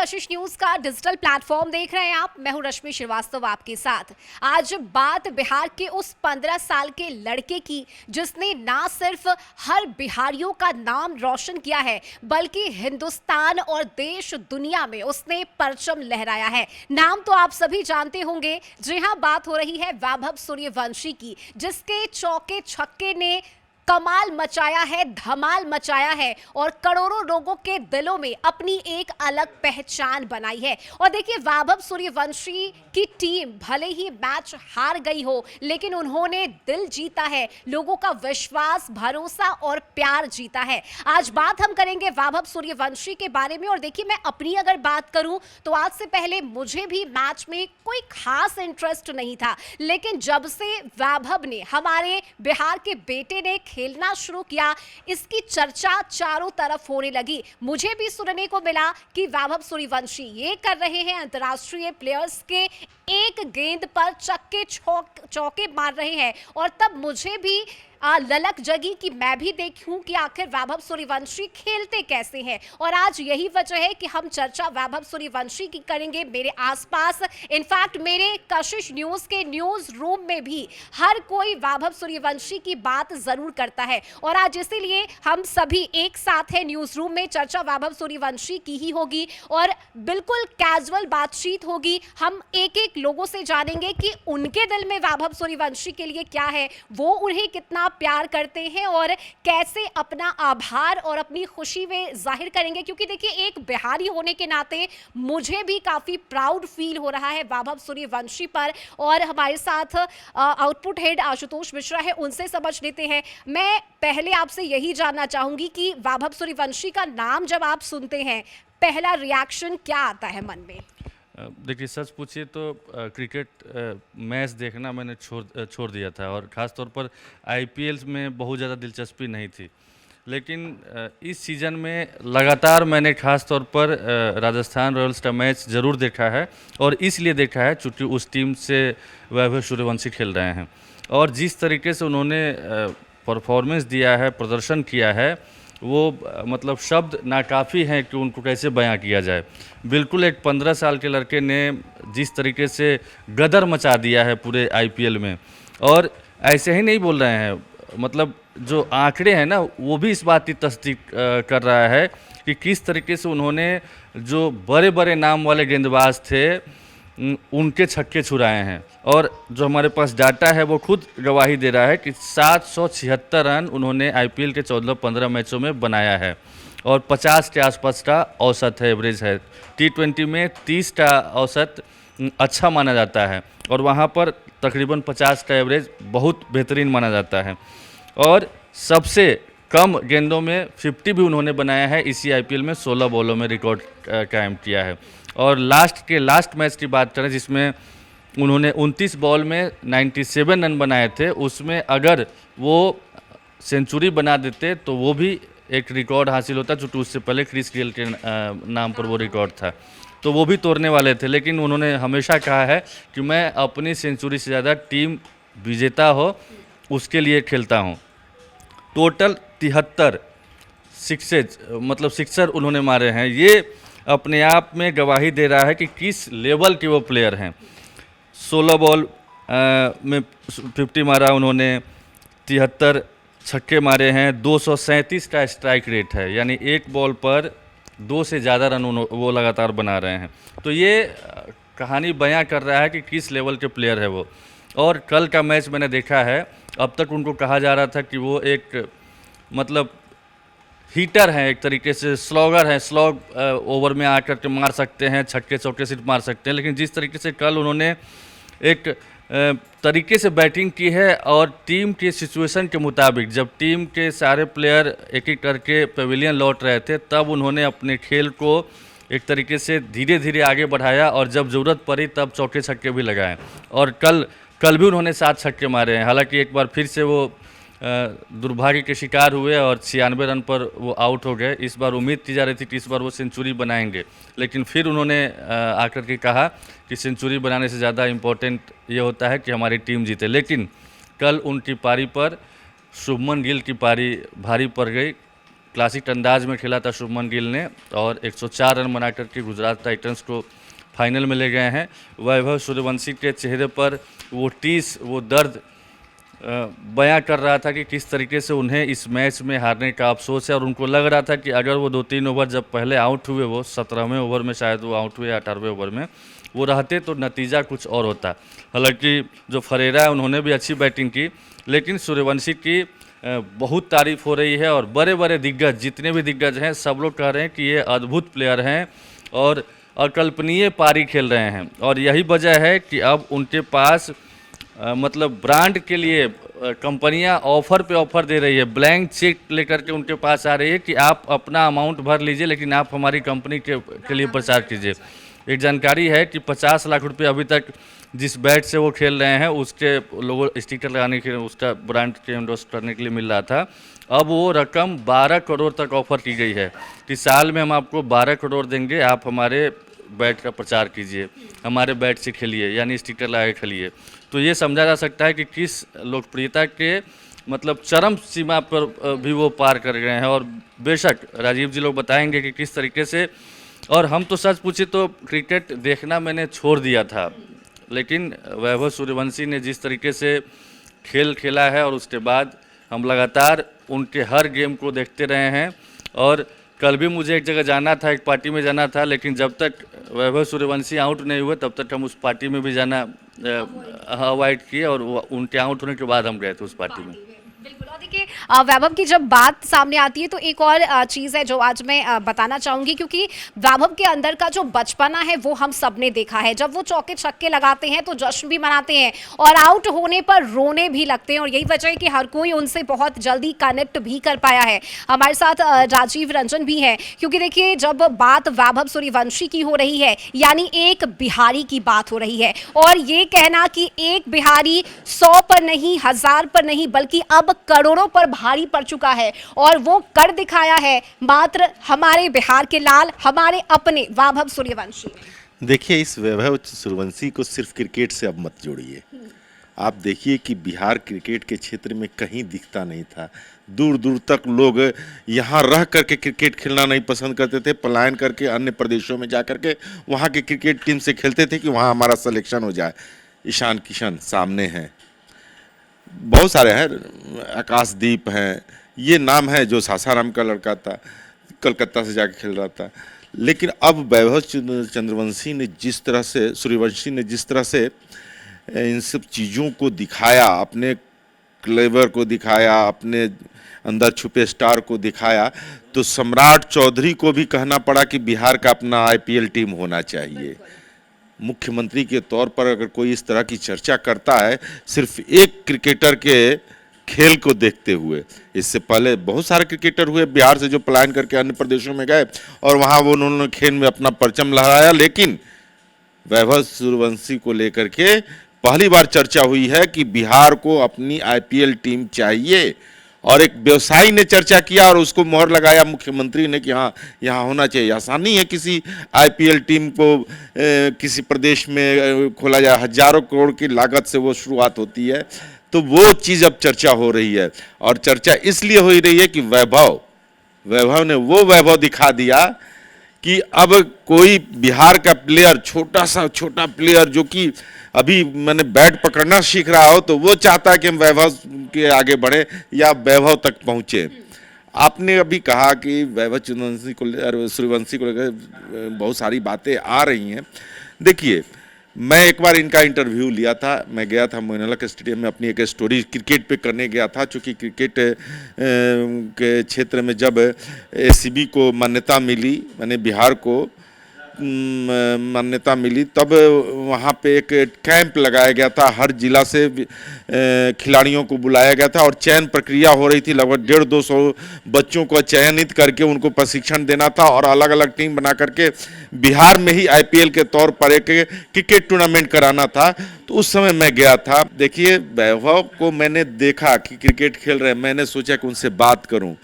कशिश news का digital platform देख रहे हैं आप। मैं हूं रश्मि श्रीवास्तव आपके साथ। आज बात बिहार के उस 15 साल के लड़के की जिसने ना सिर्फ हर बिहारियों का नाम रोशन किया है बल्कि हिंदुस्तान और देश दुनिया में उसने परचम लहराया है। नाम तो आप सभी जानते होंगे। जी हां, बात हो रही है वैभव सूर्यवंशी की, जिसके चौके छक्के ने कमाल मचाया है, धमाल मचाया है और करोड़ों लोगों के दिलों में अपनी एक अलग पहचान बनाई है। और देखिए, वैभव सूर्यवंशी की टीम भले ही मैच हार गई हो, लेकिन उन्होंने दिल जीता है, लोगों का विश्वास, भरोसा और प्यार जीता है। आज बात हम करेंगे वैभव सूर्यवंशी के बारे में। और देखिए, मैं अपनी अगर बात करूं तो आज से पहले मुझे भी मैच में कोई खास इंटरेस्ट नहीं था, लेकिन जब से वैभव ने, हमारे बिहार के बेटे ने खेलना शुरू किया, इसकी चर्चा चारों तरफ होने लगी। मुझे भी सुनने को मिला कि वैभव सूर्यवंशी ये कर रहे हैं, अंतर्राष्ट्रीय प्लेयर्स के एक गेंद पर चक्के चौके मार रहे हैं। और तब मुझे भी ललक जगी कि मैं भी देखूं कि आखिर वैभव सूर्यवंशी खेलते कैसे हैं। और आज यही वजह है कि हम चर्चा वैभव सूर्यवंशी की करेंगे। मेरे आसपास, इनफैक्ट मेरे कशिश न्यूज के न्यूज रूम में भी हर कोई वैभव सूर्यवंशी की बात जरूर करता है। और आज इसीलिए हम सभी एक साथ हैं न्यूज रूम में। चर्चा वैभव सूर्यवंशी की ही होगी और बिल्कुल कैजुअल बातचीत होगी। हम एक एक लोगों से जानेंगे कि उनके दिल में वैभव सूर्यवंशी के लिए क्या है, वो उन्हें कितना प्यार करते हैं और कैसे अपना आभार और अपनी खुशी में जाहिर करेंगे। क्योंकि देखिए, एक बिहारी होने के नाते मुझे भी काफी प्राउड फील हो रहा है वैभव सूर्यवंशी पर। और हमारे साथ आउटपुट हेड आशुतोष मिश्रा है, उनसे समझ लेते हैं। मैं पहले आपसे यही जानना चाहूंगी कि वैभव सूर्यवंशी का नाम जब आप सुनते हैं, पहला रिएक्शन क्या आता है मन में? देखिए, सच पूछिए तो क्रिकेट मैच देखना मैंने छोड़ दिया था और ख़ास तौर पर आईपीएल में बहुत ज़्यादा दिलचस्पी नहीं थी। लेकिन इस सीज़न में लगातार मैंने ख़ास तौर पर राजस्थान रॉयल्स का मैच ज़रूर देखा है। और इसलिए देखा है चूँकि उस टीम से वैभव सूर्यवंशी खेल रहे हैं और जिस तरीके से उन्होंने परफॉर्मेंस दिया है, प्रदर्शन किया है, वो मतलब शब्द नाकाफ़ी हैं कि उनको कैसे बयां किया जाए। बिल्कुल एक 15 साल के लड़के ने जिस तरीके से गदर मचा दिया है पूरे आईपीएल में। और ऐसे ही नहीं बोल रहे हैं, मतलब जो आंकड़े हैं ना, वो भी इस बात की तस्दीक कर रहा है कि किस तरीके से उन्होंने जो बड़े बड़े नाम वाले गेंदबाज थे उनके छक्के छुड़ाए हैं। और जो हमारे पास डाटा है वो खुद गवाही दे रहा है कि 776 रन उन्होंने आईपीएल के 14-15 मैचों में बनाया है और 50 के आसपास का औसत है, एवरेज है। T20 में 30 का औसत अच्छा माना जाता है और वहाँ पर तकरीबन 50 का एवरेज बहुत बेहतरीन माना जाता है। और सबसे कम गेंदों में 50 भी उन्होंने बनाया है। इसी आईपीएल में 16 बॉलों में रिकॉर्ड कायम किया है। और लास्ट मैच की बात करें जिसमें उन्होंने 29 बॉल में 97 रन बनाए थे, उसमें अगर वो सेंचुरी बना देते तो वो भी एक रिकॉर्ड हासिल होता, चूँकि उससे पहले क्रिस गेल के नाम पर वो रिकॉर्ड था, तो वो भी तोड़ने वाले थे। लेकिन उन्होंने हमेशा कहा है कि मैं अपनी सेंचुरी से ज़्यादा टीम विजेता हो उसके लिए खेलता हूँ। टोटल 73 सिक्सेज, मतलब सिक्सर उन्होंने मारे हैं। ये अपने आप में गवाही दे रहा है कि किस लेवल के वो प्लेयर हैं। 16 बॉल में 50 मारा उन्होंने, 73 छक्के मारे हैं, 237 का स्ट्राइक रेट है, यानी एक बॉल पर 2 से ज़्यादा रन वो लगातार बना रहे हैं। तो ये कहानी बयां कर रहा है कि किस लेवल के प्लेयर है वो। और कल का मैच मैंने देखा है, अब तक उनको कहा जा रहा था कि वो एक मतलब हीटर हैं, एक तरीके से स्लॉगर हैं, स्लॉग ओवर में आकर के मार सकते हैं, छक्के चौके सिर्फ मार सकते हैं। लेकिन जिस तरीके से कल उन्होंने एक तरीके से बैटिंग की है और टीम के सिचुएशन के मुताबिक, जब टीम के सारे प्लेयर एक एक करके पवेलियन लौट रहे थे, तब उन्होंने अपने खेल को एक तरीके से धीरे धीरे आगे बढ़ाया और जब ज़रूरत पड़ी तब चौके छक्के भी लगाए। और कल भी उन्होंने 7 छक्के मारे हैं। हालांकि एक बार फिर से वो दुर्भाग्य के शिकार हुए और 96 रन पर वो आउट हो गए। इस बार उम्मीद की जा रही थी कि इस बार वो सेंचुरी बनाएंगे, लेकिन फिर उन्होंने आकर के कहा कि सेंचुरी बनाने से ज़्यादा इम्पोर्टेंट ये होता है कि हमारी टीम जीते। लेकिन कल उनकी पारी पर शुभमन गिल की पारी भारी पड़ गई। क्लासिक अंदाज में खेला था शुभमन गिल ने और 104 रन बना करके गुजरात टाइटंस को फाइनल में ले गए हैं। वैभव सूर्यवंशी के चेहरे पर वो टीस, वो दर्द बयां कर रहा था कि किस तरीके से उन्हें इस मैच में हारने का अफसोस है और उनको लग रहा था कि अगर वो 2-3 ओवर जब पहले आउट हुए, वो 17वें ओवर में शायद वो आउट हुए, 18वें ओवर में वो रहते तो नतीजा कुछ और होता। हालांकि जो फरेरा है उन्होंने भी अच्छी बैटिंग की, लेकिन सूर्यवंशी की बहुत तारीफ हो रही है और बड़े बड़े दिग्गज, जितने भी दिग्गज हैं, सब लोग कह रहे हैं कि ये अद्भुत प्लेयर हैं और अकल्पनीय पारी खेल रहे हैं। और यही वजह है कि अब उनके पास मतलब ब्रांड के लिए कंपनियां ऑफर पे ऑफर दे रही है, ब्लैंक चेक लेकर के उनके पास आ रही है कि आप अपना अमाउंट भर लीजिए, लेकिन आप हमारी कंपनी के लिए प्रचार कीजिए। एक जानकारी है कि 50 लाख रुपए अभी तक जिस बैट से वो खेल रहे हैं उसके लोगो स्टिकर लगाने के, उसका ब्रांड के एंडोर्स करने के लिए मिल रहा था। अब वो रकम 12 करोड़ तक ऑफर की गई है कि साल में हम आपको 12 करोड़ देंगे, आप हमारे बैट का प्रचार कीजिए, हमारे बैट से खेलिए, यानी स्टिकर लगा के खेलिए। तो ये समझा जा सकता है कि किस लोकप्रियता के मतलब चरम सीमा पर भी वो पार कर गए हैं। और बेशक राजीव जी लोग बताएंगे कि किस तरीके से। और हम तो सच पूछे तो क्रिकेट देखना मैंने छोड़ दिया था, लेकिन वैभव सूर्यवंशी ने जिस तरीके से खेल खेला है और उसके बाद हम लगातार उनके हर गेम को देखते रहे हैं। और कल भी मुझे एक जगह जाना था, एक पार्टी में जाना था, लेकिन जब तक वैभव सूर्यवंशी आउट नहीं हुए तब तक हम उस पार्टी में भी जाना अवॉइड किए और उनके आउट होने के बाद हम गए थे उस पार्टी में। बिल्कुल। और देखिए वैभव की जब बात सामने आती है तो एक और चीज़ है जो आज मैं बताना चाहूँगी, क्योंकि वैभव के अंदर का जो बचपना है वो हम सब ने देखा है। जब वो चौके छक्के लगाते हैं तो जश्न भी मनाते हैं और आउट होने पर रोने भी लगते हैं, और यही वजह है कि हर कोई उनसे बहुत जल्दी कनेक्ट भी कर पाया है। हमारे साथ राजीव रंजन भी हैं, क्योंकि देखिए जब बात वैभव सूर्यवंशी की हो रही है यानी एक बिहारी की बात हो रही है, और ये कहना कि एक बिहारी 100 पर नहीं, 1000 पर नहीं, बल्कि अब करोड़ों पर भारी पड़ चुका है और वो कर दिखाया है मात्र हमारे बिहार के लाल, हमारे अपने वैभव सूर्यवंशी। देखिए, इस वैभव सूर्यवंशी को सिर्फ क्रिकेट से अब मत जोड़िए। आप देखिए कि बिहार क्रिकेट के क्षेत्र में कहीं दिखता नहीं था। दूर दूर तक लोग यहाँ रह करके क्रिकेट खेलना नहीं पसंद करते थे, पलायन करके अन्य प्रदेशों में जा करके वहाँ के क्रिकेट टीम से खेलते थे कि वहाँ हमारा सिलेक्शन हो जाए। ईशान किशन सामने हैं, बहुत सारे हैं, आकाशदीप हैं, ये नाम है जो सासाराम का लड़का था, कलकत्ता से जाके खेल रहा था। लेकिन अब वैभव चंद्रवंशी ने जिस तरह से, सूर्यवंशी ने जिस तरह से इन सब चीज़ों को दिखाया, अपने क्लेवर को दिखाया, अपने अंदर छुपे स्टार को दिखाया, तो सम्राट चौधरी को भी कहना पड़ा कि बिहार का अपना आईपीएल टीम होना चाहिए। मुख्यमंत्री के तौर पर अगर कोई इस तरह की चर्चा करता है सिर्फ एक क्रिकेटर के खेल को देखते हुए, इससे पहले बहुत सारे क्रिकेटर हुए बिहार से जो पलायन करके अन्य प्रदेशों में गए और वहाँ वो उन्होंने खेल में अपना परचम लहराया, लेकिन वैभव सूर्यवंशी को लेकर के पहली बार चर्चा हुई है कि बिहार को अपनी आईपीएल टीम चाहिए। और एक व्यवसायी ने चर्चा किया और उसको मोहर लगाया मुख्यमंत्री ने कि हाँ यहाँ होना चाहिए। आसान नहीं है किसी आईपीएल टीम को किसी प्रदेश में खोला जाए, हजारों करोड़ की लागत से वो शुरुआत होती है। तो वो चीज़ अब चर्चा हो रही है, और चर्चा इसलिए हो रही है कि वैभव ने वो वैभव दिखा दिया कि अब कोई बिहार का प्लेयर, छोटा प्लेयर जो कि अभी मैंने बैट पकड़ना सीख रहा हो, तो वो चाहता है कि हम वैभव के आगे बढ़े या वैभव तक पहुँचे। आपने अभी कहा कि वैभव सूर्यवंशी को लेकर बहुत सारी बातें आ रही हैं। देखिए, मैं एक बार इनका इंटरव्यू लिया था, मैं गया था मोइनुल हक स्टेडियम में, अपनी एक स्टोरी क्रिकेट पे करने गया था। चूँकि क्रिकेट के क्षेत्र में जब एसीबी को मान्यता मिली, मैंने बिहार को मान्यता मिली, तब वहाँ पे एक कैंप लगाया गया था, हर जिला से खिलाड़ियों को बुलाया गया था और चयन प्रक्रिया हो रही थी। लगभग 150-200 बच्चों को चयनित करके उनको प्रशिक्षण देना था और अलग अलग टीम बना करके बिहार में ही आईपीएल के तौर पर एक क्रिकेट टूर्नामेंट कराना था। तो उस समय मैं गया था। देखिए, वैभव को मैंने देखा कि क्रिकेट खेल रहे हैं, मैंने सोचा कि उनसे बात करूं,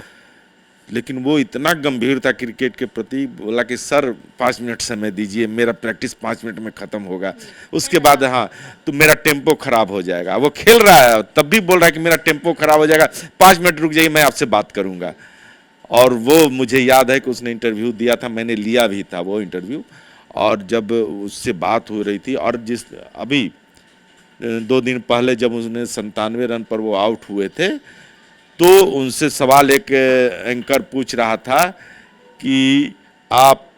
लेकिन वो इतना गंभीर था क्रिकेट के प्रति, बोला कि सर 5 मिनट समय दीजिए, मेरा प्रैक्टिस 5 मिनट में ख़त्म होगा, उसके बाद हाँ तो मेरा टेम्पो ख़राब हो जाएगा। वो खेल रहा है तब भी बोल रहा है कि मेरा टेम्पो ख़राब हो जाएगा, 5 मिनट रुक जाइए, मैं आपसे बात करूँगा। और वो मुझे याद है कि उसने इंटरव्यू दिया था, मैंने लिया भी था वो इंटरव्यू। और जब उससे बात हो रही थी, और जिस अभी 2 दिन पहले जब उसने 97 रन पर वो आउट हुए थे, तो उनसे सवाल एक एंकर पूछ रहा था कि आप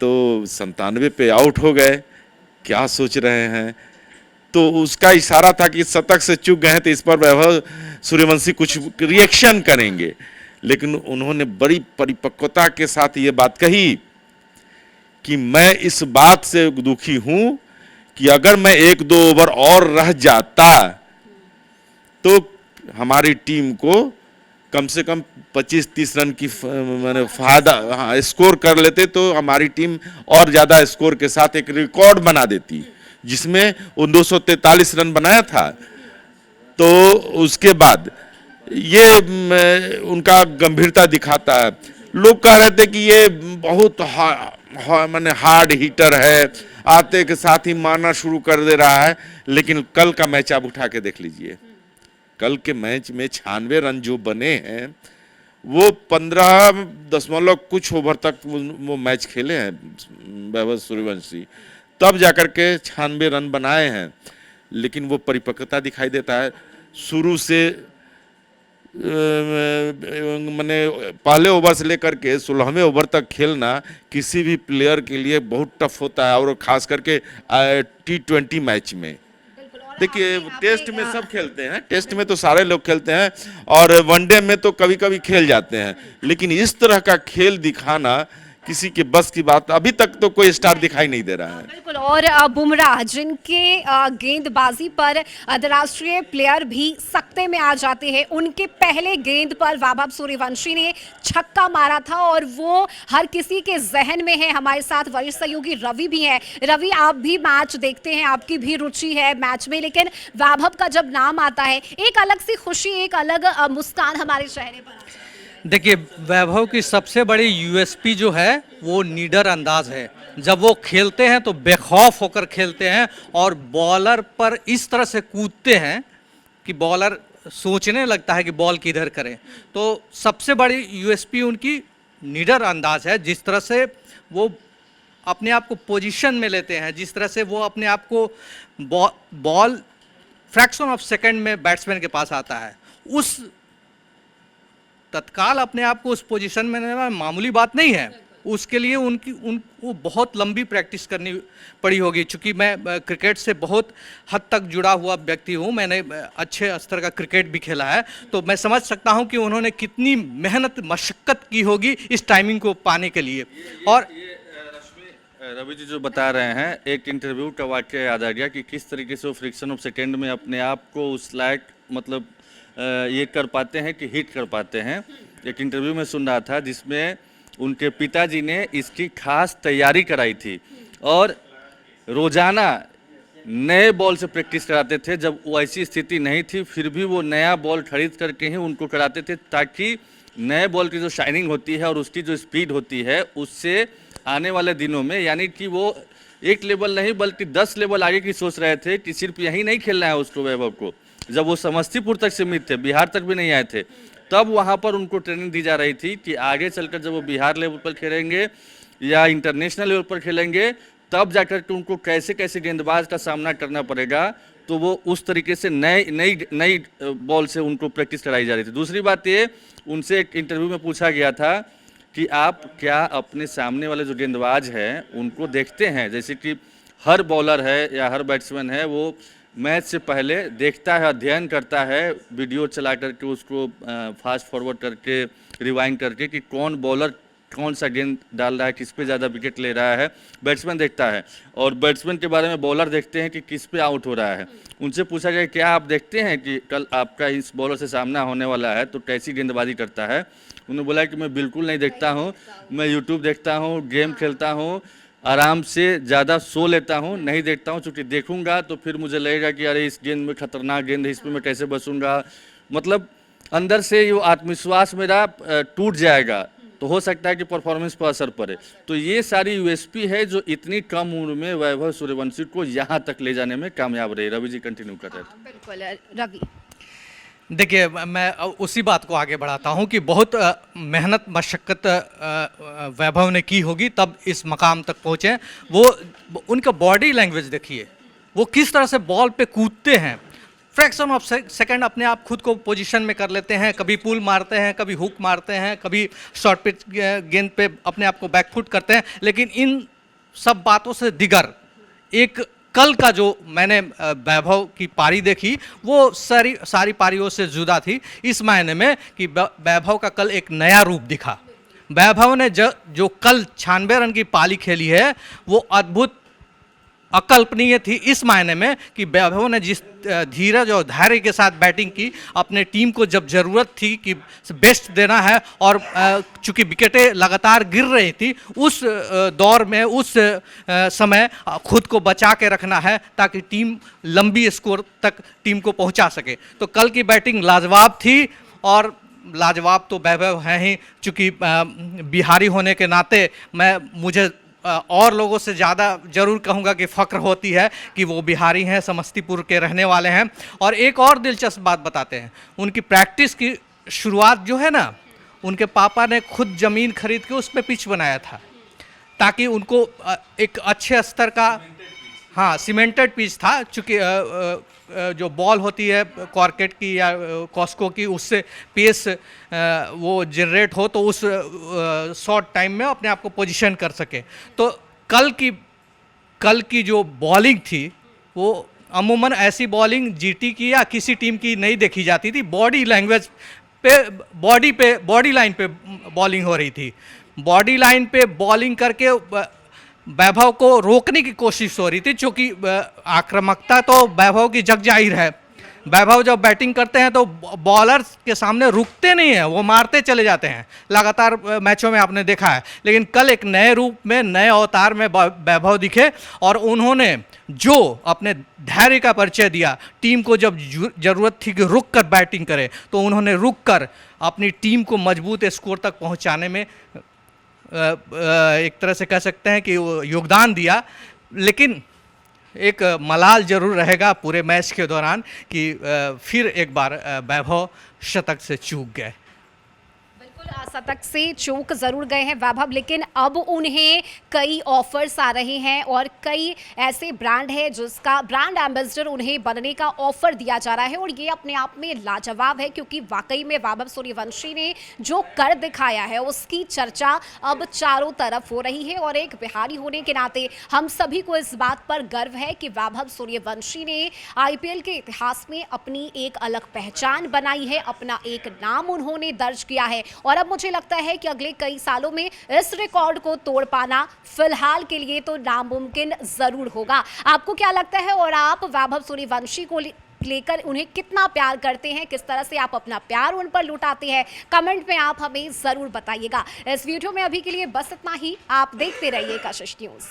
तो 97 पे आउट हो गए, क्या सोच रहे हैं? तो उसका इशारा था कि शतक से चूक गए हैं तो इस पर वैभव सूर्यवंशी कुछ रिएक्शन करेंगे, लेकिन उन्होंने बड़ी परिपक्वता के साथ ये बात कही कि मैं इस बात से दुखी हूं कि अगर मैं 1-2 ओवर और रह जाता तो हमारी टीम को कम से कम 25-30 रन की मैंने फायदा, हाँ, स्कोर कर लेते तो हमारी टीम और ज़्यादा स्कोर के साथ एक रिकॉर्ड बना देती, जिसमें वो 243 रन बनाया था। तो उसके बाद ये उनका गंभीरता दिखाता है। लोग कह रहे थे कि ये बहुत माने हार्ड हिटर है, आते के साथ ही मारना शुरू कर दे रहा है, लेकिन कल का मैच आप उठा के देख लीजिए। कल के मैच में 96 रन जो बने हैं, वो 15 कुछ ओवर तक वो मैच खेले हैं वैभव सूर्यवंशी, तब जाकर के 96 रन बनाए हैं। लेकिन वो परिपक्वता दिखाई देता है। शुरू से मैंने पहले ओवर से लेकर के 16वें ओवर तक खेलना किसी भी प्लेयर के लिए बहुत टफ होता है, और खास करके T20 मैच में। देखिए, टेस्ट में सब खेलते हैं, टेस्ट में तो सारे लोग खेलते हैं, और वनडे में तो कभी कभी खेल जाते हैं, लेकिन इस तरह का खेल दिखाना किसी के बस की बात अभी तक तो कोई स्टार दिखाई नहीं दे रहा है। बिल्कुल। और बुमराह जिनके गेंदबाजी पर अंतर्राष्ट्रीय प्लेयर भी सख्ते में आ जाते हैं, उनके पहले गेंद पर वैभव सूर्यवंशी ने छक्का मारा था, और वो हर किसी के जहन में है। हमारे साथ वरिष्ठ सहयोगी रवि भी हैं। रवि, आप भी मैच देखते हैं, आपकी भी रुचि है मैच में, लेकिन वैभव का जब नाम आता है एक अलग सी खुशी, एक अलग मुस्कान हमारे चेहरे पर आ जाती है। देखिए, वैभव की सबसे बड़ी यूएसपी जो है वो निडर अंदाज है। जब वो खेलते हैं तो बेखौफ होकर खेलते हैं, और बॉलर पर इस तरह से कूदते हैं कि बॉलर सोचने लगता है कि बॉल किधर करें। तो सबसे बड़ी यूएसपी उनकी निडर अंदाज है। जिस तरह से वो अपने आप को पोजीशन में लेते हैं, जिस तरह से वो अपने आप को बॉल फ्रैक्शन ऑफ सेकंड में बैट्समैन के पास आता है, उस तत्काल अपने आप को उस पोजीशन में लेना मामूली बात नहीं है। उसके लिए उनको बहुत लंबी प्रैक्टिस करनी पड़ी होगी। चूँकि मैं क्रिकेट से बहुत हद तक जुड़ा हुआ व्यक्ति हूँ, मैंने अच्छे स्तर का क्रिकेट भी खेला है, तो मैं समझ सकता हूँ कि उन्होंने कितनी मेहनत मशक्क़त की होगी इस टाइमिंग को पाने के लिए। और रवि जी जो बता रहे हैं, एक इंटरव्यू का वाक्य याद आ गया कि किस तरीके से वो फ्रिक्शन ऑफ सेकेंड में अपने आप को उस लायक मतलब ये कर पाते हैं कि हिट कर पाते हैं। एक इंटरव्यू में सुन रहा था जिसमें उनके पिताजी ने इसकी खास तैयारी कराई थी, और रोज़ाना नए बॉल से प्रैक्टिस कराते थे। जब वो ऐसी स्थिति नहीं थी, फिर भी वो नया बॉल खरीद करके ही उनको कराते थे, ताकि नए बॉल की जो शाइनिंग होती है और उसकी जो स्पीड होती है, उससे आने वाले दिनों में, यानी कि वो एक लेवल नहीं बल्कि 10 लेवल आगे की सोच रहे थे कि सिर्फ यही नहीं खेलना है उसको वैभव को। जब वो समस्तीपुर तक सीमित थे, बिहार तक भी नहीं आए थे, तब वहाँ पर उनको ट्रेनिंग दी जा रही थी कि आगे चलकर जब वो बिहार लेवल पर खेलेंगे या इंटरनेशनल लेवल पर खेलेंगे, तब जाकर के उनको कैसे कैसे गेंदबाज का सामना करना पड़ेगा। तो वो उस तरीके से नई बॉल से उनको प्रैक्टिस कराई जा रही थी। दूसरी बात ये, उनसे एक इंटरव्यू में पूछा गया था कि आप क्या अपने सामने वाले जो गेंदबाज हैं उनको देखते हैं, जैसे कि हर बॉलर है या हर बैट्समैन है वो मैच से पहले देखता है, अध्ययन करता है, वीडियो चला करके उसको फास्ट फॉरवर्ड करके रिवाइंड करके कि कौन बॉलर कौन सा गेंद डाल रहा है, किस पे ज़्यादा विकेट ले रहा है, बैट्समैन देखता है। और बैट्समैन के बारे में बॉलर देखते हैं कि किस पे आउट हो रहा है। उनसे पूछा गया क्या आप देखते हैं कि कल आपका इस बॉलर से सामना होने वाला है तो कैसी गेंदबाजी करता है। उन्होंने बोला कि मैं बिल्कुल नहीं देखता हूँ, मैं यूट्यूब देखता हूँ, गेम खेलता हूँ, आराम से ज़्यादा सो लेता हूँ, नहीं देखता हूँ, चूँकि देखूंगा तो फिर मुझे लगेगा कि अरे इस गेंद में खतरनाक गेंद है, इसमें मैं कैसे बचूंगा। मतलब अंदर से ये आत्मविश्वास मेरा टूट जाएगा, तो हो सकता है कि परफॉर्मेंस पर असर पड़े। तो ये सारी यूएसपी है जो इतनी कम उम्र में वैभव सूर्यवंशी को यहाँ तक ले जाने में कामयाब रही। रवि जी कंटिन्यू कर रहे थे। बिल्कुल रवि। देखिए, मैं उसी बात को आगे बढ़ाता हूँ कि बहुत मेहनत मशक्क़त वैभव ने की होगी तब इस मकाम तक पहुँचे। वो उनका बॉडी लैंग्वेज देखिए, वो किस तरह से बॉल पे कूदते हैं, फ्रैक्शन ऑफ सेकंड अपने आप खुद को पोजीशन में कर लेते हैं, कभी पुल मारते हैं, कभी हुक मारते हैं, कभी शॉर्ट पिच गेंद पे अपने आप को बैकफुट करते हैं। लेकिन इन सब बातों से दिगर एक कल का जो मैंने वैभव की पारी देखी वो सारी पारियों से जुदा थी, इस मायने में कि वैभव का कल एक नया रूप दिखा। वैभव ने जो कल 96 रन की पारी खेली है वो अद्भुत अकल्पनीय थी, इस मायने में कि वैभव ने जिस धीरज और धैर्य के साथ बैटिंग की, अपने टीम को जब ज़रूरत थी कि बेस्ट देना है और चूंकि विकेटें लगातार गिर रही थी, उस दौर में उस समय खुद को बचा के रखना है ताकि टीम लंबी स्कोर तक टीम को पहुंचा सके। तो कल की बैटिंग लाजवाब थी और लाजवाब तो वैभव हैं ही, चूँकि बिहारी होने के नाते मुझे और लोगों से ज़्यादा ज़रूर कहूँगा कि फ़ख्र होती है कि वो बिहारी हैं, समस्तीपुर के रहने वाले हैं। और एक और दिलचस्प बात बताते हैं, उनकी प्रैक्टिस की शुरुआत जो है ना, उनके पापा ने खुद ज़मीन खरीद के उस पर पिच बनाया था ताकि उनको एक अच्छे स्तर का, हाँ, सीमेंटेड पिच था। चूँकि जो बॉल होती है कॉर्केट की या कॉस्को की, उससे पेस वो जनरेट हो तो उस शॉर्ट टाइम में अपने आप को पोजीशन कर सके। तो कल की जो बॉलिंग थी वो अमूमन ऐसी बॉलिंग जीटी की या किसी टीम की नहीं देखी जाती थी। बॉडी लैंग्वेज पे बॉडी लाइन पे बॉलिंग हो रही थी, बॉडी लाइन पे बॉलिंग करके वैभव को रोकने की कोशिश हो रही थी। क्योंकि आक्रामकता तो वैभव की जग जाहिर है, वैभव जब बैटिंग करते हैं तो बॉलर्स के सामने रुकते नहीं हैं, वो मारते चले जाते हैं, लगातार मैचों में आपने देखा है। लेकिन कल एक नए रूप में, नए अवतार में वैभव दिखे और उन्होंने जो अपने धैर्य का परिचय दिया, टीम को जब ज़रूरत थी कि रुक कर बैटिंग करे तो उन्होंने रुक कर अपनी टीम को मजबूत स्कोर तक पहुँचाने में एक तरह से कह सकते हैं कि योगदान दिया। लेकिन एक मलाल जरूर रहेगा पूरे मैच के दौरान कि फिर एक बार वैभव शतक से चूक गए। शतक से चूक जरूर गए हैं वैभव, लेकिन अब उन्हें कई ऑफर्स आ रहे हैं और कई ऐसे ब्रांड है जिसका ब्रांड एम्बेसडर उन्हें बनने का ऑफर दिया जा रहा है और ये अपने आप में लाजवाब है, क्योंकि वाकई में वैभव सूर्यवंशी ने जो कर दिखाया है उसकी चर्चा अब चारों तरफ हो रही है। और एक बिहारी होने के नाते हम सभी को इस बात पर गर्व है कि वैभव सूर्यवंशी ने IPL के इतिहास में अपनी एक अलग पहचान बनाई है, अपना एक नाम उन्होंने दर्ज किया है। और अब मुझे लगता है कि अगले कई सालों में इस रिकॉर्ड को तोड़ पाना फिलहाल के लिए तो नामुमकिन जरूर होगा। आपको क्या लगता है और आप वैभव सूर्यवंशी को लेकर उन्हें कितना प्यार करते हैं, किस तरह से आप अपना प्यार उन पर लुटाते हैं, कमेंट में आप हमें जरूर बताइएगा। इस वीडियो में अभी के लिए बस इतना ही। आप देखते रहिए कशिश न्यूज़।